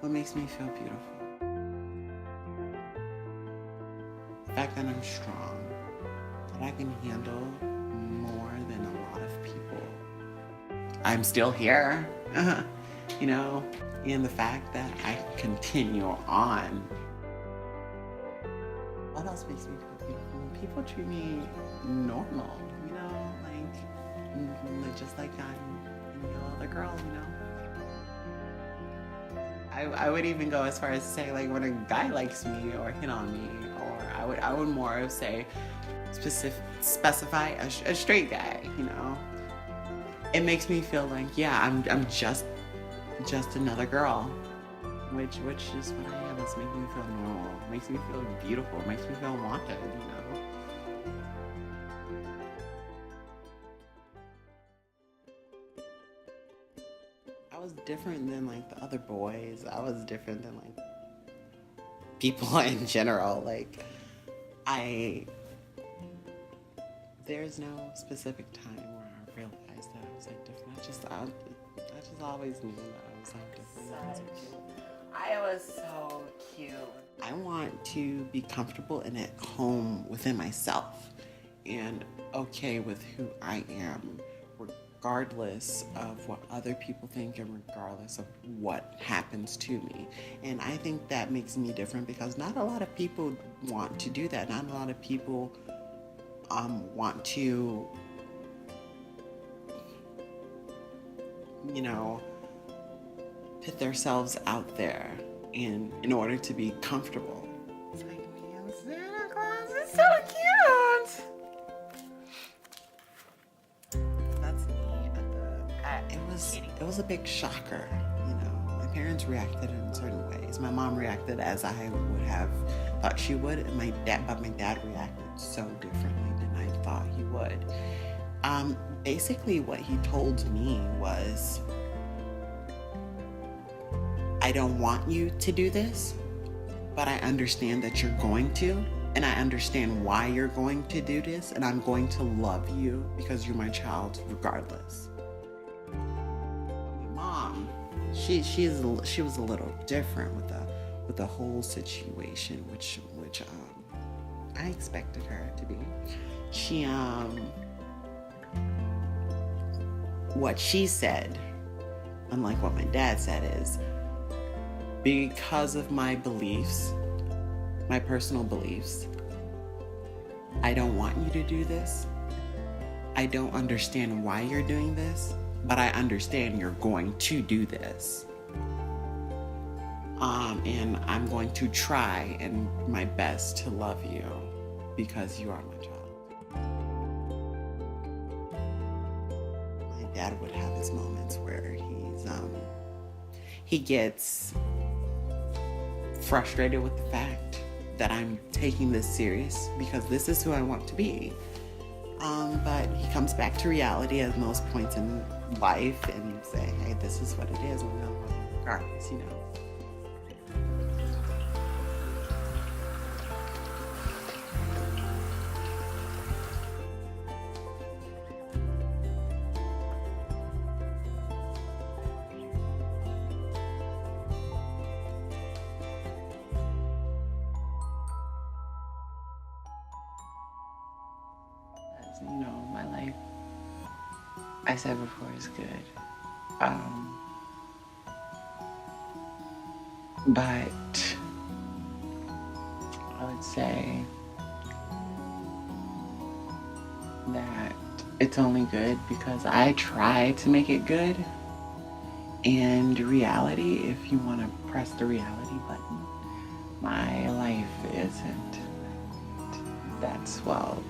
What makes me feel beautiful? The fact that I'm strong, that I can handle more than a lot of people. I'm still here, you know, and the fact that I continue on. What else makes me feel beautiful? When people treat me normal, you know, like just like I'm any other girl, you know. I would even go as far as to say, like, when a guy likes me or hit on me, or I would more say specify a straight guy, you know. It makes me feel like, yeah, I'm just another girl, which is what I am. It's making me feel normal. It makes me feel beautiful. It makes me feel wanted, you know. I was different than like the other boys. I was different than like people in general. Like there's no specific time where I realized that I was like different. I just always knew that I was like different. I was so cute. I want to be comfortable and at home within myself and okay with who I am, regardless of what other people think and regardless of what happens to me. And I think that makes me different because not a lot of people want to do that. Not a lot of people want to, you know, put themselves out there in order to be comfortable. It's like, man, Santa Claus is so cute. That's me. It was a big shocker, you know. My parents reacted in certain ways. My mom reacted as I would have thought she would, and my dad reacted so differently than I thought he would. Basically what he told me was, I don't want you to do this, but I understand that you're going to, and I understand why you're going to do this, and I'm going to love you because you're my child regardless. My mom, she was a little different with the whole situation, which I expected her to be. What she said, unlike what my dad said, is, because of my beliefs, my personal beliefs, I don't want you to do this. I don't understand why you're doing this, but I understand you're going to do this. And I'm going to try and my best to love you because you are my child. My dad would have his moments where he gets frustrated with the fact that I'm taking this serious because this is who I want to be. But he comes back to reality at most points in life and say, hey, this is what it is, and we'll love you regardless, you know. You know, my life, I said before, is good. But I would say that it's only good because I try to make it good. And reality, if you want to press the reality button, my life isn't that swell.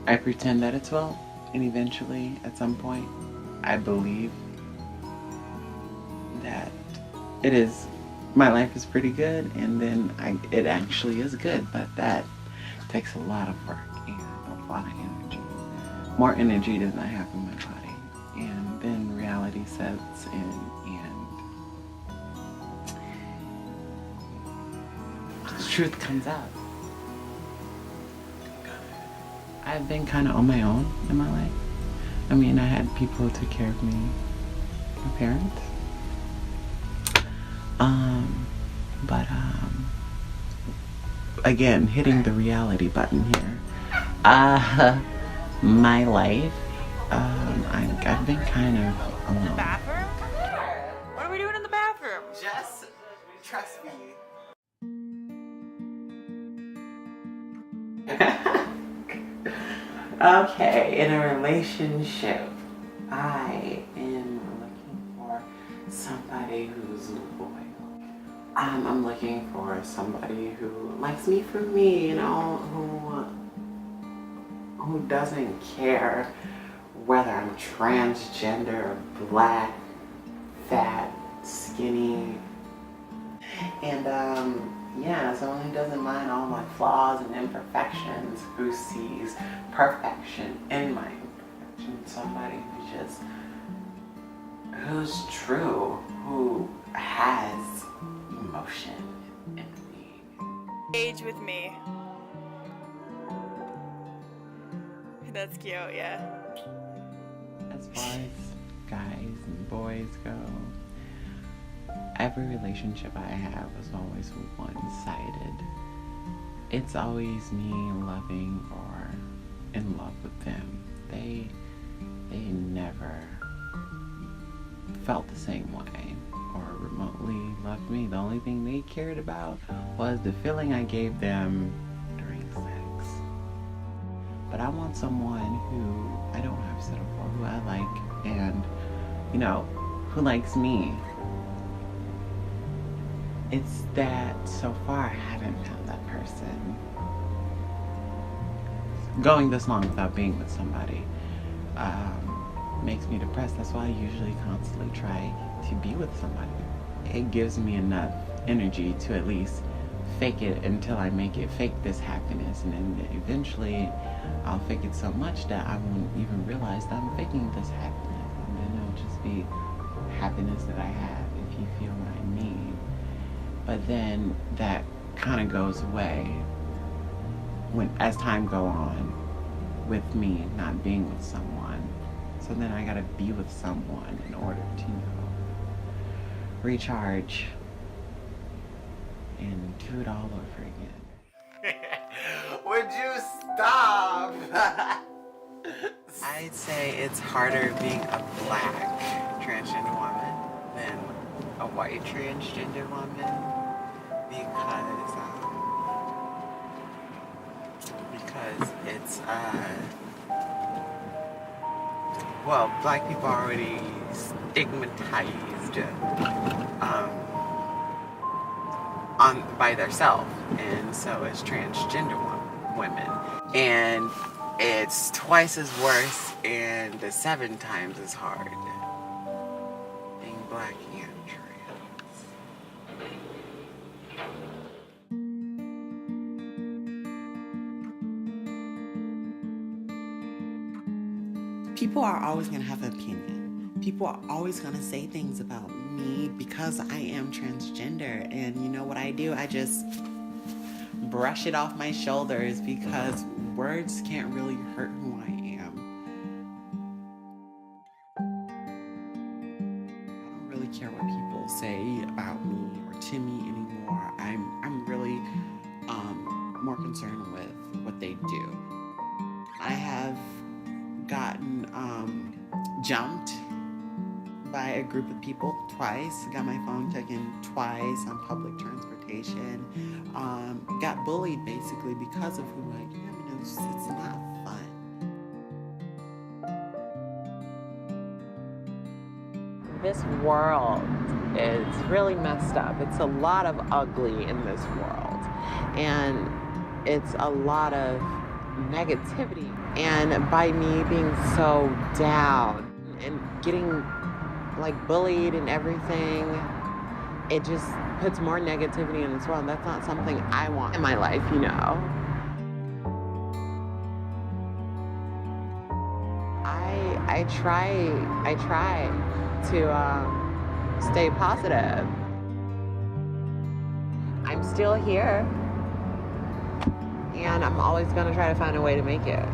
I pretend that it's well, and eventually, at some point, I believe that it is. My life is pretty good, and then it actually is good, but that takes a lot of work and a lot of energy. More energy than I have in my body, and then reality sets in, and the truth comes out. I've been kind of on my own in my life. I mean, I had people who took care of me, my parents. But again, hitting the reality button here. My life, I've been kind of alone. The bathroom? What are we doing in the bathroom? Just trust me. Okay, in a relationship, I am looking for somebody who's loyal. I'm looking for somebody who likes me for me, you know, who doesn't care whether I'm transgender, black, fat, skinny, and yeah, someone who doesn't mind all my flaws and imperfections, who sees perfection in my imperfections, somebody who's true, who has emotion in me. Age with me. That's cute, yeah. As far as guys and boys go, every relationship I have was always one-sided. It's always me loving or in love with them. They never felt the same way or remotely loved me. The only thing they cared about was the feeling I gave them during sex. But I want someone who I don't have to settle for, who I like, and, you know, who likes me. It's that so far I haven't found that person. Going this long without being with somebody makes me depressed. That's why I usually constantly try to be with somebody. It gives me enough energy to at least fake it until I make it, fake this happiness, and then eventually I'll fake it so much that I won't even realize that I'm faking this happiness, and then it'll just be happiness that I have, if you feel what I mean. But then that kind of goes away as time go on with me not being with someone. So then I gotta be with someone in order to, you know, recharge and do it all over again. Would you stop? I'd say it's harder being a black transgender woman than a white transgender woman because it's well, black people are already stigmatized by themselves, and so is transgender women, and it's twice as worse and 7 times as hard being black and trans. People are always going to have an opinion. People are always going to say things about me because I am transgender. And you know what I do? I just brush it off my shoulders because words can't really hurt who I am. I don't really care what people say about me or to me anymore. I'm really more concerned with what they do. I have gotten jumped by a group of people twice, got my phone taken twice on public transportation, got bullied basically because of who I am, and it's not fun. This world is really messed up. It's a lot of ugly in this world, and it's a lot of negativity. And by me being so down and getting like bullied and everything, it just puts more negativity in this world. That's not something I want in my life, you know. I try to stay positive. I'm still here, and I'm always gonna try to find a way to make it.